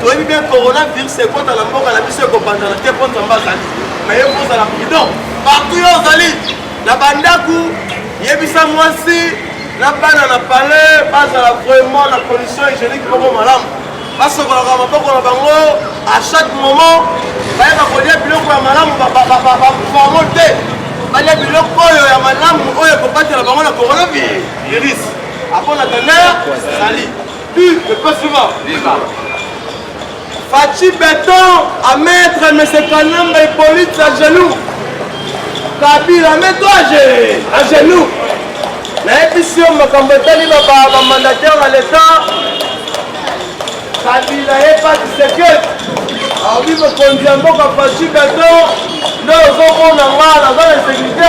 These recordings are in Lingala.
toyebi bien coronavirus ekota na mboka na biso ekobandana te mpo nzambe azali me ye kozala prudent partout yo ozali na bandaku yebisa mwasi na bana na palais bazala vraiment na condition hygiénique moko malamu basokolaka maboko na bango à chaque moment bayeba kolia biloko ya malamu bango te balia biloko oyo ya malamu oyo ekobatela bango na coronavirus apon na tendere ezali le pas suivant Fachi Béton à mettre M. Kanamba et Hippolyte à genoux. Kabila, mets-toi à genoux. L'émission m'a combattu le mandataire à l'État. Kabila n'est pas de sécurité. Alors, il me conduit un peu comme Fachi Béton. Nous avons un mal dans la sécurité à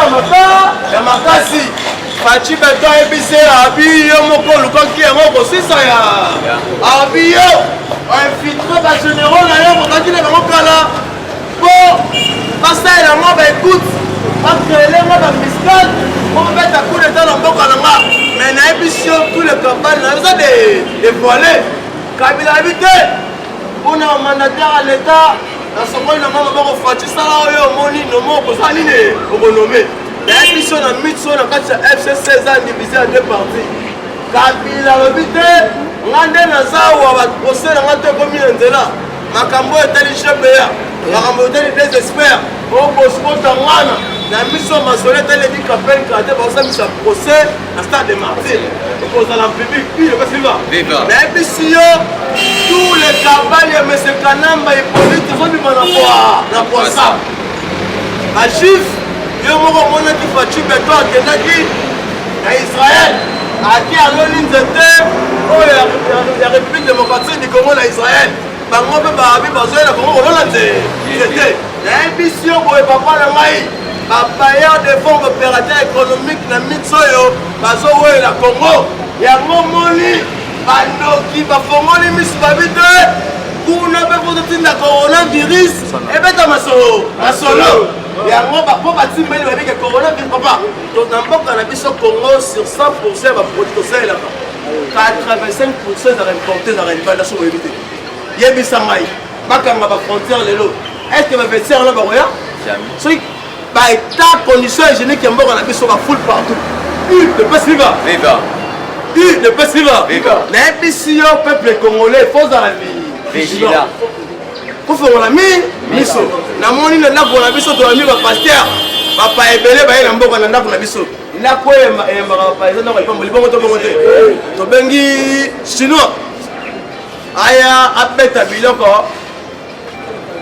ma casse. Fachi Béton est bissé à Abio, mon col, qui est mort aussi, ça y a. Abio. Infiltré par généraux d'ailleurs pour qu'il ait vraiment là pour passer la main écoute pas créer les mots dans fiscal pour mettre un coup d'état dans le boc à la main mais dans l'émission tous les campagnes on a des voilés Kabila habité on a un mandataire à l'état dans ce moment il a même pas refroidi ça là au moni no mot pour ça ligne au renommé dans l'émission on a mis sur la carte FC 16 ans divisé en deux parties Kabila habité ngande nazawa procès nanga te komi nzela makambo etali chebeya makambo etali désespère okoskota ngana na miso masole etali kapel kate baosamisa procès na stade de martyr okozala public puis le festival na ebisi yo tous les campagnes ya M. Kanamba et Hippolyte ezobima na poisa bajif yo moko omonaki Fachi Béton akendaki na Israël aki aloni nzete oyo ya république démocratique du Congo na Israël bango mpe baabi bazoyela Congo kolona nzete nayebisi yo boye papa na ngai babailleur de fonds opérateur économique na mix oyo bazowelela Congo yango moni bandoki bafongoli misu babi te kuna mpe fototinda coronavirus ebeta masolo yango po batimbeli babike coronavirus papa na mboka na biso Congo sur 100% ya baproduit tosalelaka 85% ezaka importe ezaka libanda so boyebi te yebisa ngai bakanga bafrontière lelo estce bavetiere wana bakoya soki baétat condition hygiénique ya mboka na biso bafoule partout ne peut suivre ne peut suivre nayebisi yo peuple congolais fozala vigilant kofongola miso namoni na ndako na biso tolami bapaster bapa ebele baye na mboka na ndako na biso ndako eyambaka bapaeza ndako epambo libongo to bongo te tobengi chinois aya abeta biloko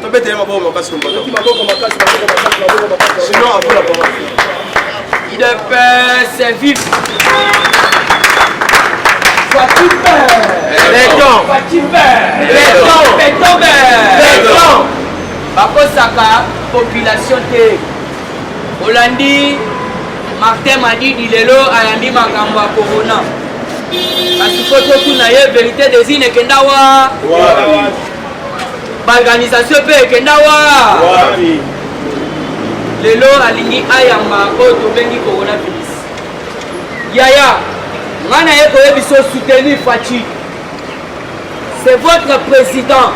tobetele maboko makasi chinois avola bongo de paix c'est vif béton bakosaka population te olandi Martin Madidi lelo ayambi makambo ya corona kasi kototuna ye vérité des ine ekenda wa baorganisation mpe ekenda wa lelo alingi ayamba oyo tobengi coronavirus yaya ngana ye koyebiso soutenir Fachi c'est votre président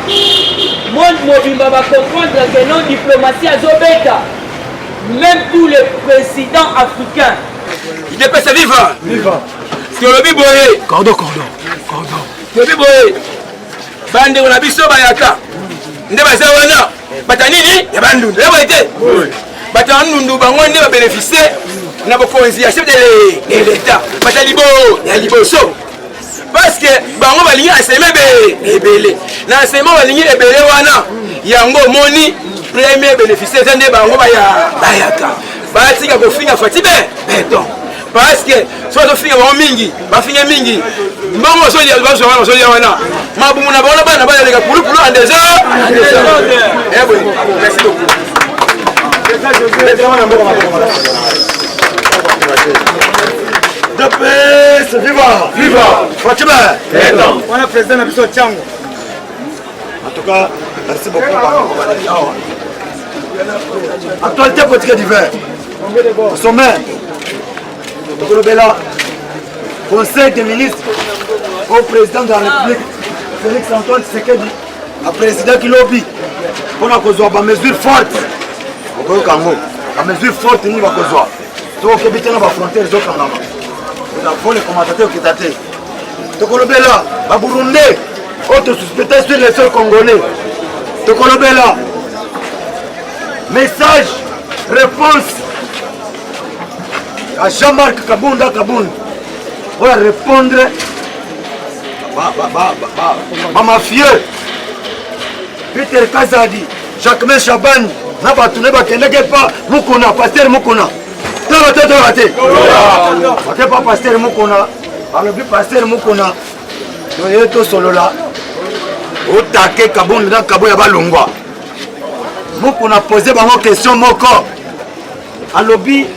monde mobimba va comprendre que non diplomatie azobeta même tous les présidents africains il ne peut se vivre tolobi boye cordon tolobi boye bandeko na biso bayaka nde baza wana bata nini ya bandundu ya boye te bata bandundu bango nde babénéficie na bokonzi ya chef de l'état bata ya liboso parce que bango balingi aseme ebele na aseme balingi ebele wana yango moni premier bénéficiaire eza nde bango bayaka batika kofinga Fachi Béton parce que soki tofinga bango mingi bafinga mingi mbongo bazolia wana mabumu na bango na bana bayaleka pulupulu en des heures merci beaucoup de paix, viva Fachi Béton. On a président de Tchango. En tout cas, merci beaucoup. Actualité politique d'hiver. Au sommet, le Conseil des ministres au président de la République, Félix Antoine Tshisekedi un président qui lobby pour avoir des mesures fortes. Des mesures fortes ni bakozwa. Donc habiter dans la frontière zo kangama. Nous avons les commentateurs qui datent. Tokolobela, ba Burundais, autres suspectés sur les sols congolais. Tokolobela. Message, réponse à Jean-Marc Kabunda Kabound. Pour répondre mafieux. Peter Kazadi, Jacques Chaban, Nabatune Bakendeke pas, Mukuna, Pasteur Mukuna. Pas Pasteur Mukuna, par le but Pasteur Mukuna, nous sommes tous solo là. Au taquet Kabound dans Kaboya Balungwa. Mukuna posé une question moko. À lobby,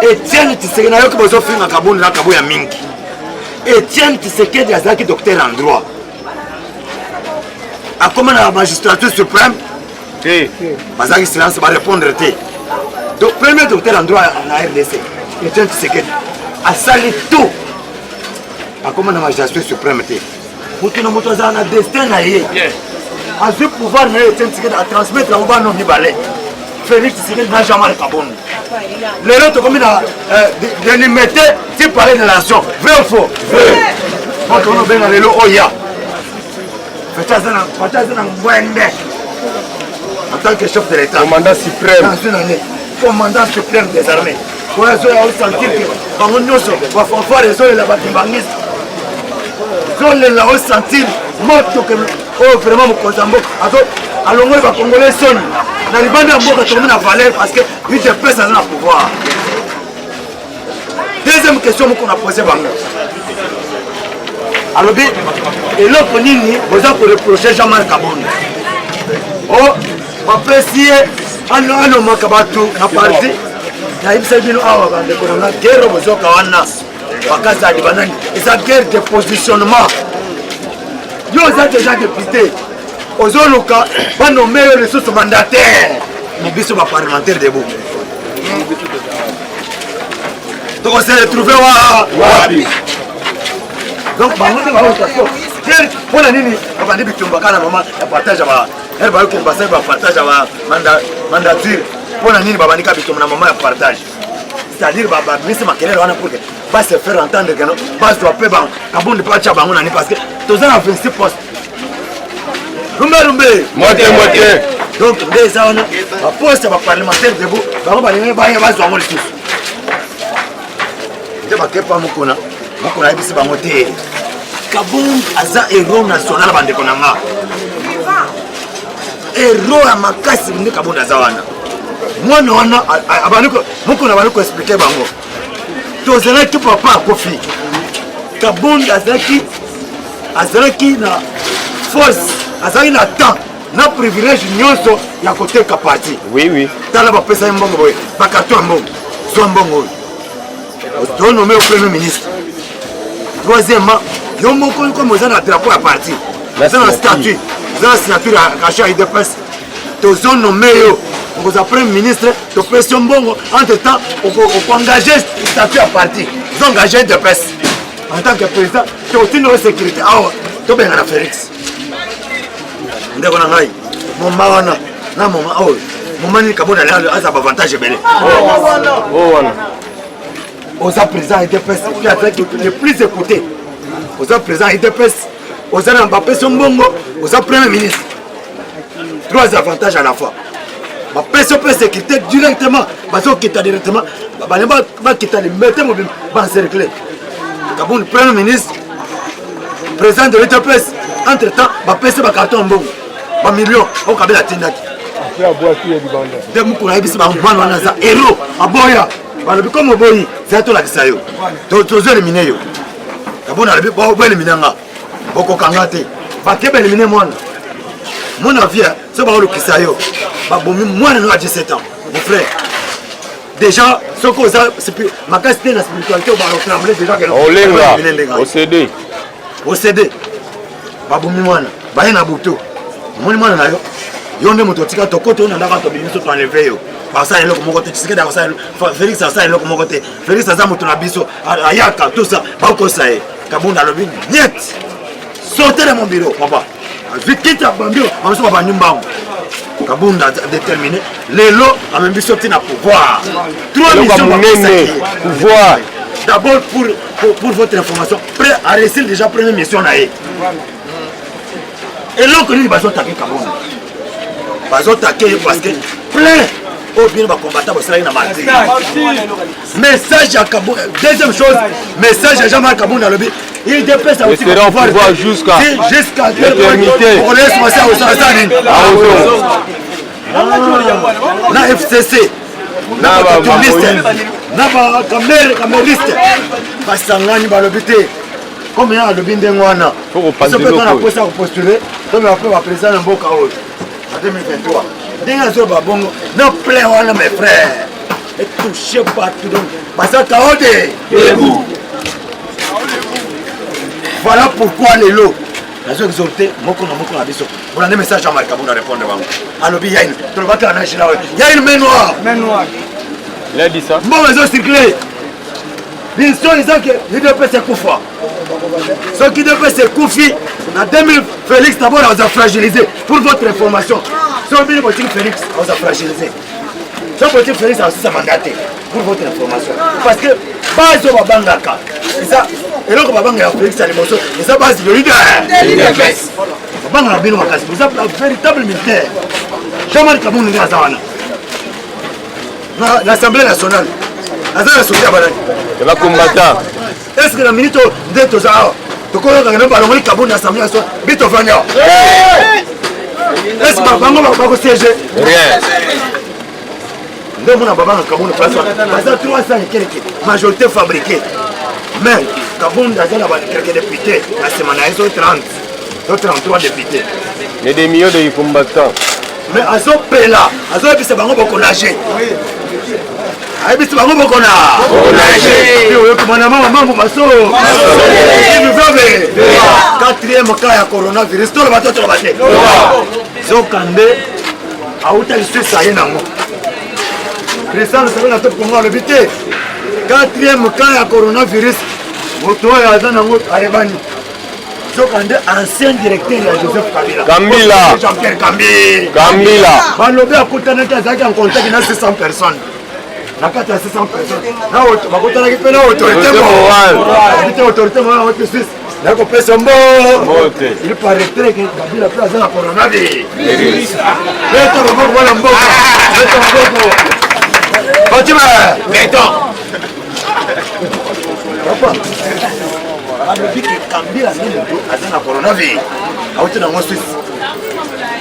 Etienne Tshisekedi, qui vous offre un Kabound dans Kaboya Mingi. Etienne Tshisekedi a été docteur en droit. À comment la magistrature suprême, parce que silence va répondre. Donc, premier docteur en droit en RDC, Etienne Tshisekedi, a sali tout. À comment la magistrature suprême, Moutouna Moutoza a un destin à y a ce pouvoir, Etienne Tshisekedi a transmettre la Ouba non Nibalé. Félix Tshisekedi n'a jamais Kabound. Les autres, comme il a délimité, tu parlais de la nation. Vrai ou faux? Vrai. Quand on a bien allé au Oya. En tant que chef de l'État, commandant suprême, dans une année, commandant suprême des armées, pour les autres, on sentir que on va les autres là-bas qui bannisent. Ils ont sentir mort que vraiment mon Kozambo. Alors on va Congolais son. Dans les bandes de Mboka tourner la valeur parce que lui de paix ça a pouvoir. Deuxième question qu'on a posée par nous. Alors, et l'autre ligne, vous avez pour reprocher Jean-Marc Kabound. Oh, ma précieux, un homme qui a battu la partie, il y a une guerre aux Okawana, et sa guerre de positionnement. Ils ont déjà député. Aux Oluka, pas nommer les ressources mandataires. Mais ils sont parlementaires debout. Donc on s'est retrouvé à donc, pour la ligne, on va dire que tu vas partager elle va partager mandature. Pour la ligne, on va dire que tu vas partager. C'est-à-dire que ministre Makelele va se faire entendre que va se faire Kabound pas parce que tu as 26 postes. moitié. Donc, déjà, on a poste parlementaire debout, on va dire que tu vas se faire. Je ne sais pas Mukuna. Mukuna a dit que Kabound a un héros national. Héros à Makasi, Kabound a Zawana. Moi, Mukuna va nous expliquer. Tu as dit que papa a confié. Kabound a dit na force, a dit na temps, na privilège, il y a côté capacité. Oui. Dans la personne, il y a carton, il y a nommé au Premier ministre. Troisièmement, il y a un drapeau à partir. Il y a un statut. Il y a une signature à cacher à IDPS. Ils ont nommé le Premier ministre. Ils ont bon. Entre-temps, on peut engager le statut à partir. Ils ont engagé IDPS. En tant que président, il y a aussi une sécurité. Ah, tu es un Félix. Mon maman, mon mani Kabound a un avantage. Aux présidents IDPS, les plus écoutés. Aux présidents IDPS, aux Mbappé Sombongo, aux premiers ministres. Trois avantages à la fois. Ma personne peut se quitter directement, parce qu'on quitte directement, va quitter les métiers, va encercler. Kabound, premier ministre, président de l'IDPS, entre-temps, ma personne va carton bon, un million, au Kabila la Tindaki. De Mukuna Ibisi, un héros, à Boya. Comme Boyi, c'est tout la Kisayo. Tu as éliminé. Kabound a éliminé. Boko Kangate. Tu as éliminé moi. Mon avis, c'est le Kisayo. Moi, j'ai 17 ans. Mon frère. Déjà, ce que vous avez, ma qualité de spiritualité, on va trembler déjà. Au CD. Au CD. Baboumi Mwana. Bayena Boutou. Mon Mwana, yon de mototika to koto na ndaka to biso to enlever yo basa ele ko mokote Tshisekedi basa Félix asa ele ko mokote Félix asa moto na biso ayaka tout ça ba ko sae Kabound alobi net sortez de mon bureau, papa. Vite quitte la bambio, on se va nyumbango. Kabunda déterminé. Les lots a même sorti na pouvoir. 3 missions pouvoir. D'abord pour votre information, prêt à réussir déjà première mission na. Et là que nous va attaquer Kabunda. Va attaquer parce que plein au bien va combattre au Sahel na mardi. Message à Kabunda. Deuxième chose, message à Jean-Marc Kabunda lobby. Il dépasse aussi le pouvoir jusqu'à l'éternité. On laisse passer au Sahel. Na FCC. Na cameriste. Basangani ba lobby te. Comme il y a le binde ngwana. Faut pas postuler. Comme après va président Mboka en 2023. Dinga zo ba bongo. Non plein wana mes frères. Et touché partout donc. Basa kaode. Voilà pourquoi les lots. Nazo exhorté moko na biso. Voilà des messages à Marc Kabunda répondre bango. Alobi yaine. To ba ka na shila. Yaine main noire. Il a dit ça. Bon réseau circulé. Ils sont disant que l'IDPS c'est Koufa. Ce qui devait se Koufi, en 2000, Félix d'abord a fragilisé. Pour votre information, ce qui Félix a fragilisé. Ce qui Félix a aussi mandaté. Pour votre information. Parce que, pas de Babangaka. Et ça, et là, Babanga Félix a l'émotion. Et ça, base de l'IDPS. Babanga a bien makasi. Vous êtes un véritable militaire. Jean-Marc Kabunda Ngazawana. L'Assemblée nationale. Il va combattre. Est-ce que la minute de Tozao, tu connais que le ballon est Kabunda l'Assemblée nationale, Bito Vania. Est-ce que Babango va pas siéger? Rien. Nous avons Babango Kabunda parce que 300 et quelques majorité fabriquée. Mais Kabunda a quelques députés, la semaine ils sont 30, 33 députés. Il y a des millions de combattants. Mais à ce pays-là, à ce pays, c'est Babango pour nager. Aïe, c'est Babango pour nager. Quatrième cas de coronavirus, tout le bateau, tout le bateau. Zokande, a outé le Suisse, ça y est, non. Christian, le second attaque pour moi, le vité. Quatrième cas de coronavirus, votre toit est à Zanango, à Ebani. Zokande, ancien directeur de Joseph Kabila. Kambila. Jean-Pierre Kambila. Kambila. Malobé a coûté en contact avec 600 personnes. La carte à 600 personnes. Là, on va compter avec l'autorité morale. L'autorité morale, il paraîtrait que Kabila a fait la coronavirus.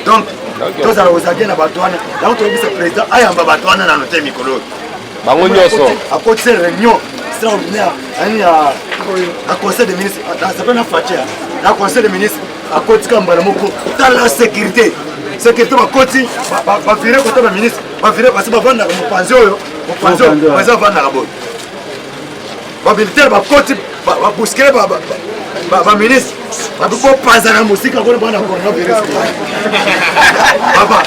Donc, tous à l'osagé na Batouane, là on trouve ce président, ayamba Batouane na noté Mikolo. À côté de réunion extraordinaire, à conseil des ministres, ça peut pas faire. À conseil des ministres, à côté de Kambalamoko, dans la sécurité. Sécurité va côté, va virer côté le ministre, va virer parce que va vendre mon pension, va vendre la boîte. Va militaire va côté, va bousculer va ministre, va pas la musique à cause de la coronavirus. Papa,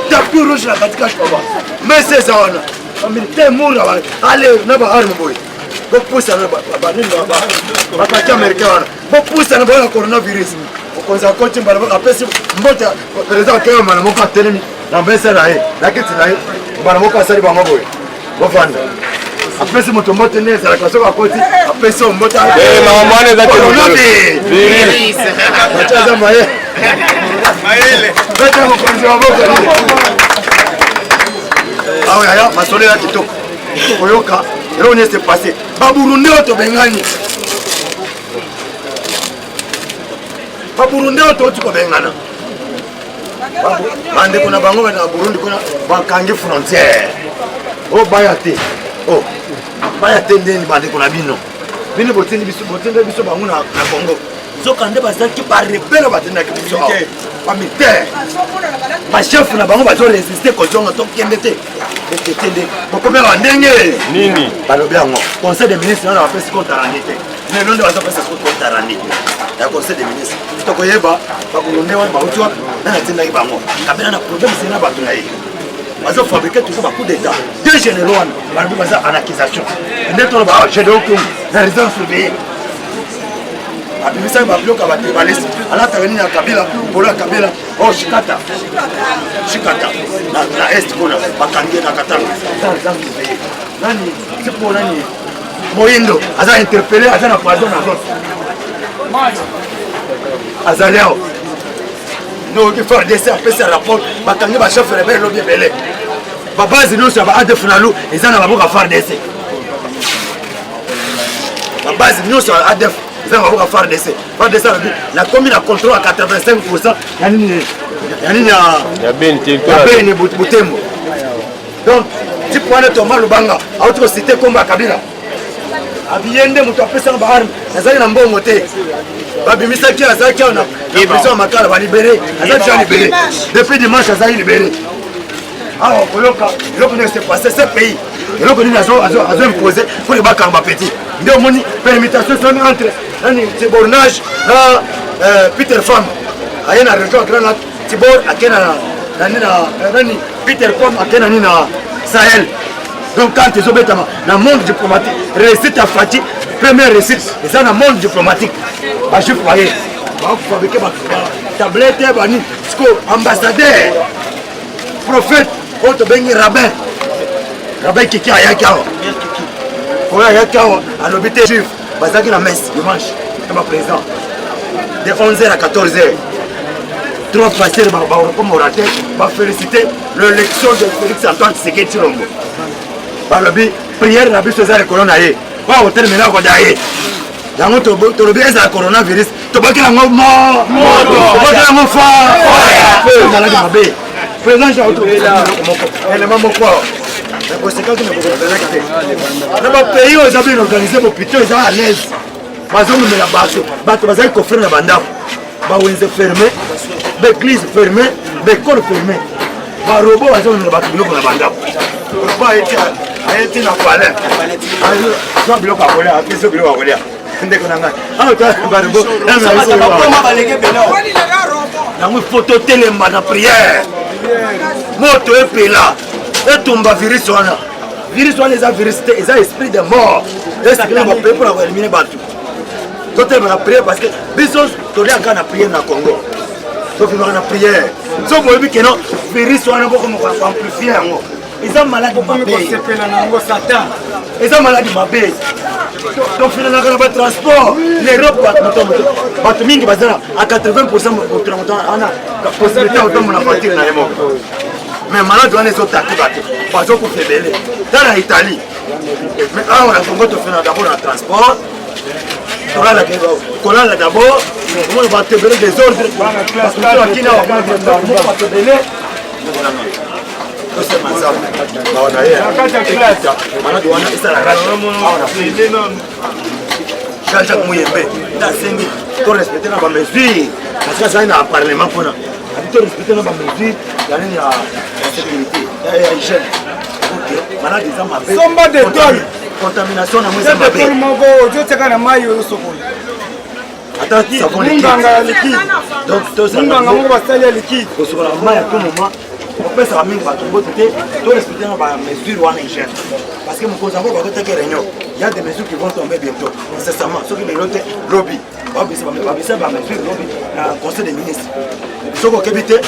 tapis rouge la batte cache papa. Mais c'est ça on a. Militaire mourra, allez, n'a pas arme boy. Vous poussez à la batte américaine. Vous poussez à la coronavirus. Vous continuez à après si votre président qui est un manamo pas tenu, la baisse là, la quitte là, manamo pas sali bango boy. Vous vendez. Après si mon tomate né, ça la classe va côté. Après si on monte. Eh, maman les a virus. Machaza maye. Maele. Bata mon président boko. Ah oui, aya, masole la kitoko. Oyoka, là on est passé. Baburundi oto bengani. Baburundi oto tuko bengana. Bande kuna bango na Burundi kuna bakangi frontière. Oh bayate. Oh. Baya tendeni bande kuna bino. Bino botende biso bango na Congo. Zokande bazaki ba rebelle batenda ki biso. Ba militaire. Ba chef na bango bazo résister ko zonga to kendete. Tende. Bokome ba ndenge. Nini? Balobi yango. Conseil des ministres na ba pesi compte arandité. Ne non de bazo pesi compte arandité. Ya conseil des ministres. To koyeba ba kulonde wa ba utwa na tenda ki bango. Kabena na problème c'est na bato na ye. Ils ont fabriqué tout ça par coup d'état. Deux généraux en accusation. Et nous avons j'ai donc la résidence surveillée. abimisa babiloko batribaliste alata nini ya kabila polo ya kabila o shikata na est kuna bakangi na katanga nani tipo nani moyindo aza interpellé aza na poison na zone azaliao noki FARDC apesa rapport bakangi bachef rebelle lobi ebele babase nyonso ya baadef nalu eza na baboka FARDC babase nyonso ya adef eza na baboka FARDC alobi nakomi na contrôle à 85% ya nini ya beni butembo donc tipo wana toma lubanga auti kosite kombo ya kabila abiye nde moto apesaka baarme azali na mbongo te babimisaki azalaki awa na prison ya makala balibere azali ja libere depuis dimanche azali libere awa koyoka eloko ndenge se passe ce pays eloko nini azo impose pour bakanga bapeti nde omoni permutation soni entre nani tibornage na Peter Pham aye na région ya Grand Lac Tibor ake nani Peter Pham ake nani na Sahel. Donc quand ils ont dans le monde diplomatique, réussite à Fati, première réussite, et ça dans le monde diplomatique. Je suis foyer. Je fabriquer ma tablette, ambassadeur, prophète, autre bengi rabbin. Rabbin qui a Yakawa. Pour Yakawa, à l'hôpital juif, Bazaki la messe, dimanche, c'est ma président. De 11h à 14h. Trois pasteurs, comme orateur, va féliciter l'élection de Félix Antoine Tshisekedi Tshilombo. balobi prière na biso eza likolo na ye oyo kotelemela kodaye yango tolobi ezala coronavirus tobakela yango tobakela yango fa maladi mabe président élément moko conséquence na bapays oyo eza bien organisé bopito eza à l'aise bazomemela bato bazali kofere na bandako bawenze fermé baeglise fermé baekole fermé barobo bazomemela bato biloko na bandako ayeti na palais azo biloko akolia apesi biloko akolia ndeko na ngai barobo yango foto telemba na prière moto epela etumba virus wana eza virus te eza esprit de mort esikila bapaye mpona koelimine bato totelema na prière parce que biso toliaka na prière na Congo tofimaka na prière so boyebi keno virus wana bokomoko amplifie yango eza maladi mabe eza maladi mabe tofinanaka na batransport l'Europe bato mingi baza na 80% ana possibilité ya kotombola voiture na ye moko mais maladi wana ezotaki bato bazokufa ebele ta na Italie mais awa na Congo tofina d'abord na transport kolala d'abord omona bato ebele desordre bakina bato ebele Jean-Jacques Mouyembe ndasengi torespecte na bamesure parce azali na parlement mpona abi torespecte na bamesure ya nini ya sécurité ya hygiène maladi eza mabe somba de tol contamination na mweza mabe moko ozoteka na mai oyo sokola ata savon liquide donc tozanga moko basali ya liquide kosokola mai à tout moment opesaka mingi bato mbote te torespecte na bamesure wana hygiène parce que mokonzi yango bakotaki réunion il y a des mesures qui vont tomber bientôt incessamment soki lelo te lobi babisa bamesure lobi na conseil des ministres soki okebi te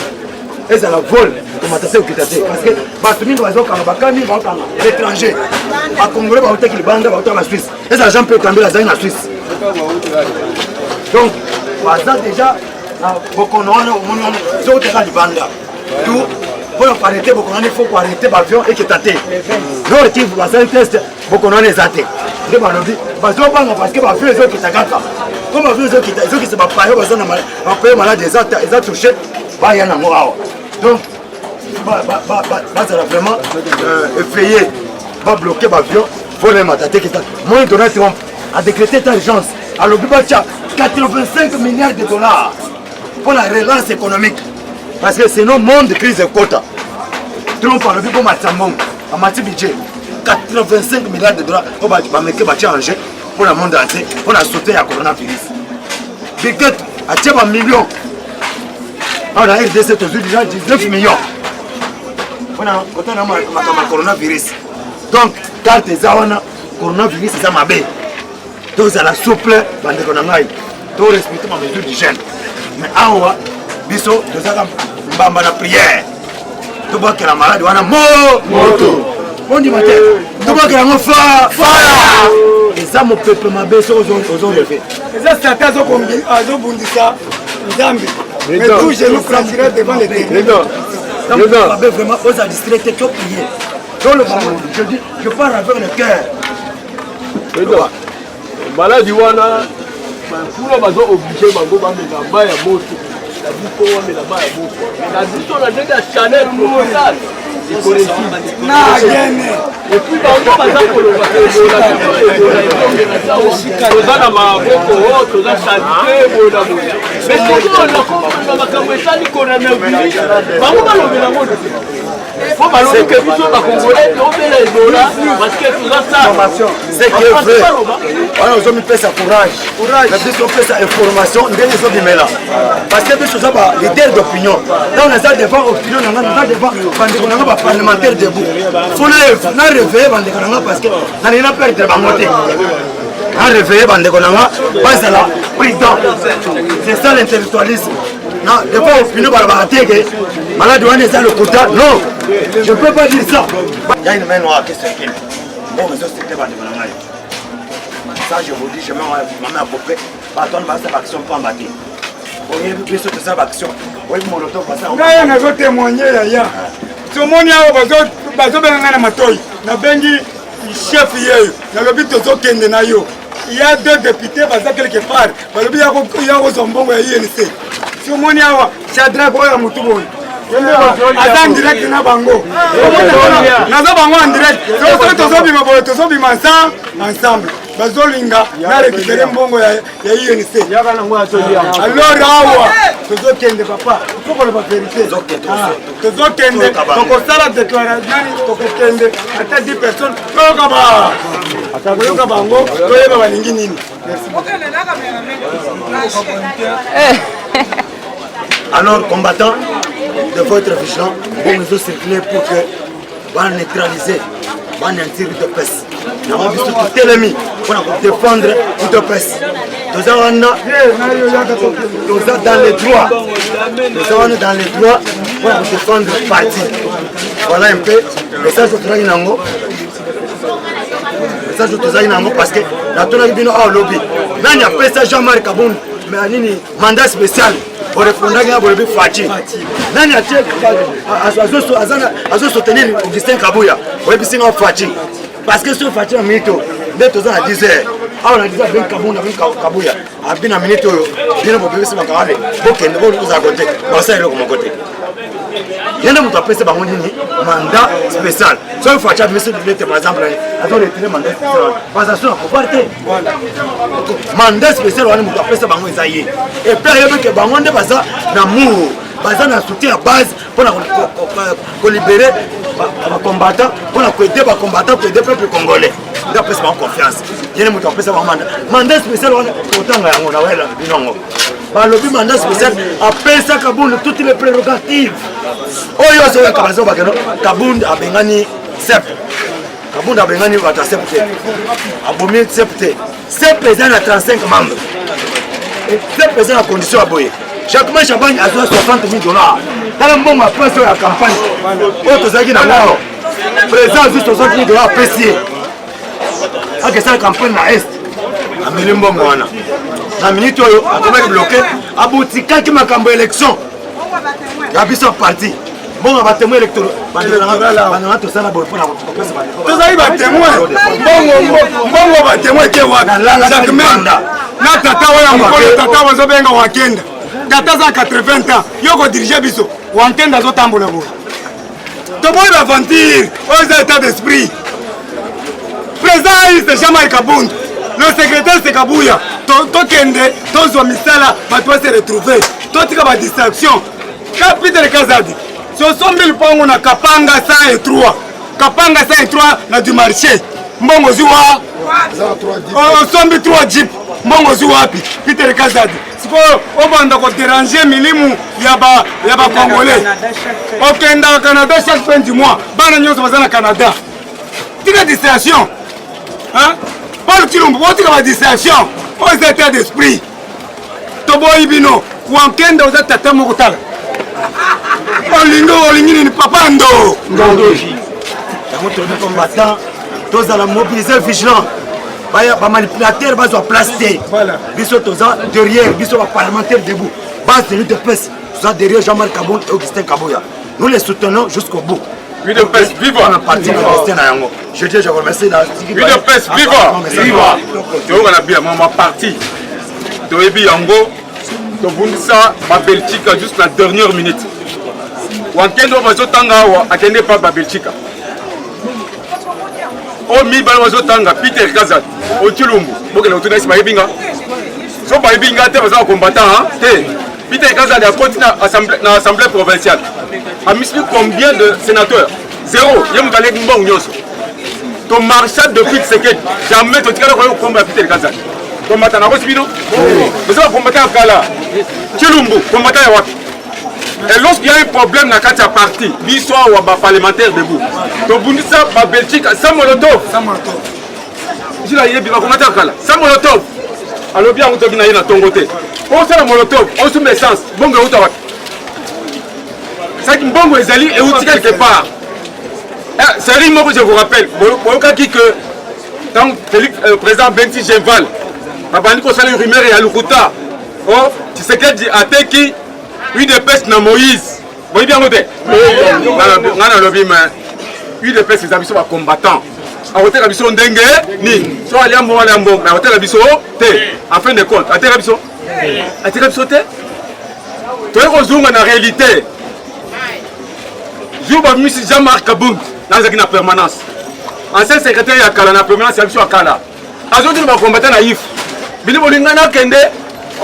ezala vol komata te okita te parce que bato mingi bazokanga bakani baokanga l'étranger bakongole baotaki libanda baotaka Suisse ezala Jean Pierre Kambela azali na Suisse donc baza déjà na bokono wana omoni wana soki oteka libanda tout pour arrêter bokono wana il faut koarrêter bavion eketa te nord kivu basali test bokono wana eza te nde balobi bazobanga parce que bavio ezokita kaka po bavio ezokisa bapayo baza na bapayo malade eza touché baya nango awa donc bazala vraiment effrayé babloqué bavion volemata te kita moyen Donald Trump a décrété état d'urgence alobi batya 85 milliards de dollars pour la relance économique parce que sinon monde crise ekota Trump alobi po matisa mbongo amati budget 85 milliards de dollars po bameke batya en jeu pour le monde entier pour la sauter ya coronavirus biket atia bamillion on a RDC tozwi déjà 19 millions mpona kotana makambo ya coronavirus donc carte eza wana coronavirus eza mabe tozala souple bandeko na ngai to respecter ma mesure d'hygiène. Mais awa biso tozaka mbamba na prière. To ba que la malade wana moto. Bon dimanche. To ba que la mofa fire. Les âmes peuple ma beso aux relevé. Les Satan zo bundisa Nzambi. Mais tout je nous franchirai devant les ténèbres. Donc vraiment aux a distrait to prier. Dans le moment je dis je pars avec le cœur. Maladi wana kuna bazo obligé bango bamela ba ya moto la biso wamela ba ya moto na biso na ndenge ya Chanel proposal na gene et puis bango baza koloba toza na maboko toza salite bona bona mais soki na makambo esali coronavirus bango balobela moto faut balobi ke biso bakongolais tobela ebola parce que toza ça c'est que vrai wana ozomipesa courage na biso opesa information ndenge ezobimela parce que biso oza ba leader d'opinion donc naza devant opinion nanga naza devant bandeko nanga baparlementaire debout fo na réveille bandeko nanga parce que nalingi na perdre bango te na réveille bandeko nanga bazala prudent c'est ça l'intellectualisme non devant opinion balobaka te ke malade wana eza lokuta non je peux pas dire ça ya une main noire qu'est-ce qu'il bon réseau bandeko nanga ça je vous dis je mets ma main à peu près baton basa action pas embatté oye biso de ça action oye molotov basa ngaye nazo témoigner ya tomoni awo bazo benga na matoyi na bengi chef yeyo na lobi tozo kende na yo il y a deux députés baza quelque part balobi ya ko zombongo ya INC tomoni awa Shadrack oya mutubo aza en direct na bango naza bango en direct tozobima boye tozobima ensemble bazolinga na récupérer mbongo ya INC alors awa tozokende papa tokoloba vérité tozokende tokosala déclaration tokokende ata 10 personnes toyoka bango toyeba balingi nini. Alors, combattants, de votre vigilant, vous nous circuler pour que vous neutraliser, vous tirer de peste. Nous avons vu tout l'ennemi pour défendre toute peste. Nous sommes dans les droits. Nous sommes dans les droits pour défendre le parti. Voilà un peu le message que nous avons. Le message que nous avons parce que nous avons lobby. Mais il n'y a pas ça Jean-Marc Kaboun, mais il y a un mandat spécial. Pour répondre à Bolobi Fachi. Nani a soutenir Augustin Kabouya. Bolobi Singa Fachi. Parce que ce Fachi a mis tout. Dès que à 10h. On a dit à Ben Kabouya, Kabouya. A bien à minute. Bien pour Bolobi Singa Kabouya. Ok, nous allons nous à côté. Ça est là comme côté. Il y a un peu de mandat spécial. Si on fait un monsieur de par exemple, on va retirer mandat spécial. Parce que on peut partir. Mandat spécial, on va faire ça. Et puis il y a que on est basé d'amour, basé dans soutien à base pour libérer les combattants, pour aider les combattants, pour aider le peuple congolais. Il y a confiance. Il y a un peu de mandat spécial, on est autant dans le mandat spécial, après ça, Kaboun, toutes les prérogatives. Oh, yo, c'est Kaboun a bengani Sep. Kaboun a bengani Wata Septe. Aboumi Septe. Sep présent à 35 membres. Et Sep présent à condition à boyer. Chaque mois, Champagne a 60 000 $. Dans le moment, après sur la campagne, autres qui n'ont pas présent juste 60 000 $ appréciés. Avec ça, la campagne à l'Est. À Milimbo Moana. La minute où on a bloqué, abouti quelques macambres élections. Il y a plusieurs partis. Bon, on va témoin électoral. On a tout ça là pour la tout ça, il va témoin. Bon, on va témoin qui est chaque mandat. Na tata wa mukolo tata wa zobenga wakenda. Tata za 80 ans. Yoko diriger biso. Wakenda zo tambola bo. To boy l'aventure, aux états d'esprit. Président c'est Jean-Marc Kabound. Le secrétaire c'est Kabouya. Tokende, tozwa misala, batwa se retrouver. Totika ba distraction. Capitaine Kazadi. So 100 000 pongo na Kapanga 103. Kapanga 103 na du marché. Mbongo ziwa. Oh 103 jeep. Mbongo ziwa wapi? Peter Kazadi. Siko obanda ko déranger milimu ya ba congolais. Okenda au Canada chaque fin du mois. Bana nyoso bazana Canada. Tika distraction. Hein? Paul Chilombo, votre distraction aux états d'esprit. toboyi bino wankende oza tata moko tala olingi nini papa ndo yango tolobi combattant tozala mobiliser vigilant bamanipulateurs bazwa place te biso toza derrière biso baparlementaire debout base de l'UDPS toza derrière Jean-Marc Kabon et Augustin Kaboya nous les soutenons jusqu'au bout. UDPS viva on a parti na Augustin na yango je dis je vous remercie UDPS viva toyoka na bien mama parti toyebi yango tobundisa babelgique juste na dernière minute wankende oyo bazotanga awa akende pa babelgique o mibale bazotanga Peter Kazat otilumbu bokele otuna esi bayebi nga so bayebi nga te baza bacombattant te Peter Kazat akoti na assemblée provinciale amisili combien de sénateurs? Zéro. Ye moto aleki mbongo nyonso to marchal depuis Tshisekedi jamais totikala koya kokomba ya Peter Kazat kombata na kosi bino boza bakombata ya kala Chilumbu kombata ya wapi. Et lorsqu'il y a un problème dans le parti, l'histoire ou les parlementaires debout, Tobundisa, la Belgique, sans Molotov. Je l'ai dit, sans Molotov. Alors bien, on te dit à ton côté. Pour ça, le Molotov, on se met essence. Bon, c'est une bombe est allée et où quelque part. C'est un mot que je vous rappelle. Pour le qui que, quand le président Benti Genval, a banni qu'on s'allait rumeur et à l'Ukuta, oh, tu sais qu'elle dit à Teki. UDPS na Moïse. Vous voyez bien où c'est? On a lobby, mais UDPS c'est un combattant. A voter la mission dengue, ni. Soit aller à moi, aller à moi, mais a voter la mission, en fin de compte. A voter la mission. A voter la mission, tu es rezoom en réalité. Je vais M. Jean-Marc Kaboun dans une permanence. Ancien secrétaire à Kala, la permanence, c'est la mission à Kala. Aujourd'hui, nous allons combattre naïf. Bini Bolingana Kende,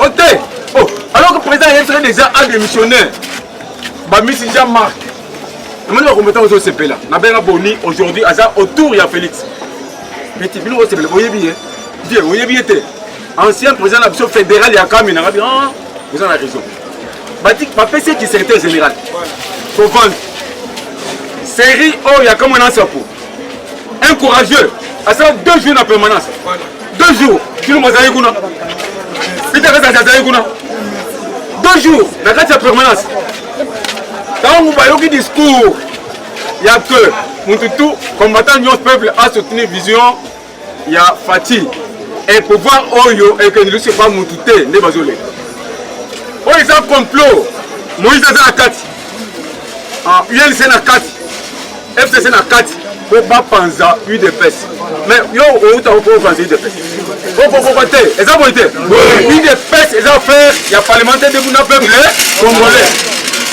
Ote. Oh, alors que le président est déjà un démissionnaire, M. Jean-Marc, nous allons combattre aux OCP là. Nous avons Boni aujourd'hui, autour de Félix. Mais tu veux vous voyez bien, vous voyez bien, ancien président de la fédérale, il y a Kamina, vous avez raison. Ma PC qui est secrétaire général, il faut vendre. Série, oh, il y a comme un ancien pour. Un courageux, à ça 2 jours en permanence. 2 jours, tu nous as dit qu'on a. 2 jours, dans la permanence. Quand vous voyez le discours, il y a que Moutoutou, combattant du peuple, a soutenu vision, il y a Fatih. Et pouvoir Oyo, et que nous ne sommes pas Moutouté, ne pas zolé. Oh, ils ont complot. Moïse a la 4. ULC na 4. FCC na 4. Pour pas penser UDPS. Mais yo, on a penser UDPS. Pourquoi t'es? Ils ont voté. UDPS, ils ont fait, il y a parlementaire de mon peuple congolais.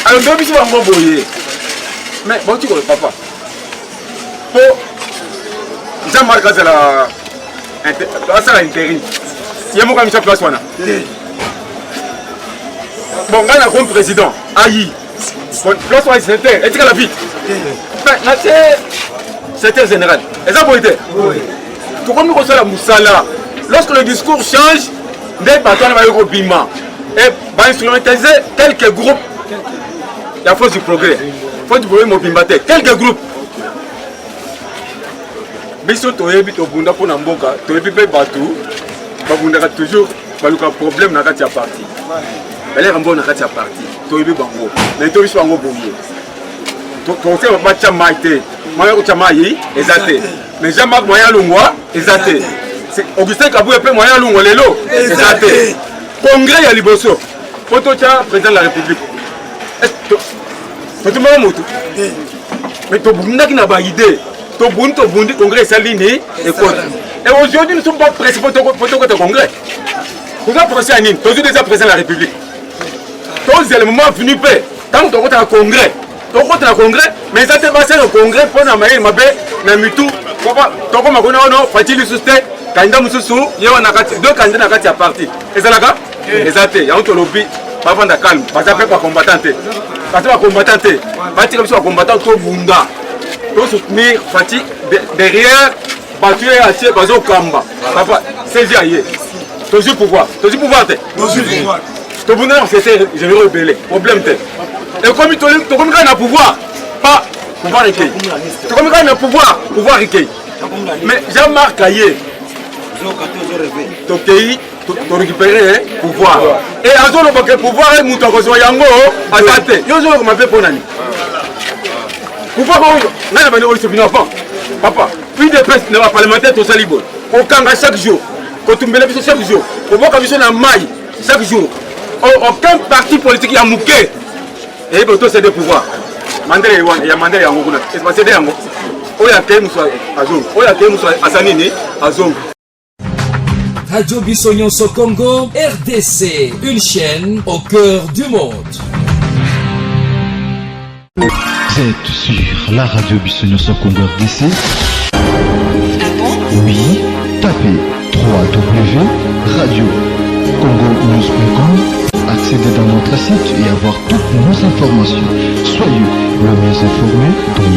Alors, deux bisous vont m'envoyer. Mais bon, tu connais papa. Pour Jean-Marc Azala, ça a intérim. Il y a mon commissaire place. Bon, on a comme président, Aïe. Place où il était, est-ce qu'elle a vite? C'était général. Ils ont voté. Tout comme nous connaissons la Moussala. Lorsque le discours change, des bâtons vont bima et va instrumentaliser quelques groupes. La force du progrès. Force du progrès mobimbaté. Quelques groupes. Biso toyebi to bunda pour Namboka, toyebi pe batou, babunda toujours baluka problème na kati ya parti. Bale rambo na kati ya parti. Toyebi bango. Mais to biso bango boye. To sait ba chama ite. Moya ko chama yi ezate. Mais Jean-Marc Moya Lungwa ezate. C'est Augustin Kabou et moyen long lelo. Exacté. Congrès ya liboso. Photo tia président de la République. Est-ce que moto? Mais to bunda qui n'a pas idée. To bundi congrès salini et quoi. Et aujourd'hui nous sommes pas pressés pour le congrès. Nous avons pressé à Nîmes. Tous déjà présents de la République. Tous les éléments venus paix. Tant qu'on a un congrès. Donc on a un congrès, mais ça c'est passé le congrès pour la maille mabé na mitu. Toko makona ono fatili susté. Kanda mususu yewa nakati 2 candidats nakati ya parti. Ezalaka? Ezate. Ya onto lobby pas vendre calme. Pas ça pas combattant. Parce que combattant. Pas tirer sur combattant to bunda. To soutenir Fatih derrière battu et acheter bazo kamba. Papa, c'est jaillé. Toujours pouvoir. Toujours pouvoir. Toujours pouvoir. To bunda c'est je vais rebeller. Problème té. Et comme to comme quand on a pouvoir, pas pouvoir recueillir. To comme quand on a pouvoir recueillir. Mais Jean-Marc Kaye Tokei, récupérer pouvoir. Et azoloba que pouvoir est mutu akozwa yango azate. Yo zolo ko mape ponani. Pouvoir oyo nana bani oli sobina pa. Papa, puis de presse na parlementaire to salibo. Ko kanga chaque jour. Ko tumbela biso chaque jour. Ko boka biso na mai chaque jour. Aucun parti politique ya muke. Et boto c'est de pouvoir. Mandele ya mandele yango kuna. Est-ce que c'est yango? Oya ke muso azongo. Oya ke muso asanini azongo. Radio Bissonyonso Congo, RDC, une chaîne au cœur du monde. Vous êtes sur la radio Bissonyonso Congo RDC. Oui, tapez www.radiocongonews.com, accédez dans notre site et avoir toutes nos informations. Soyez le mieux informés dans le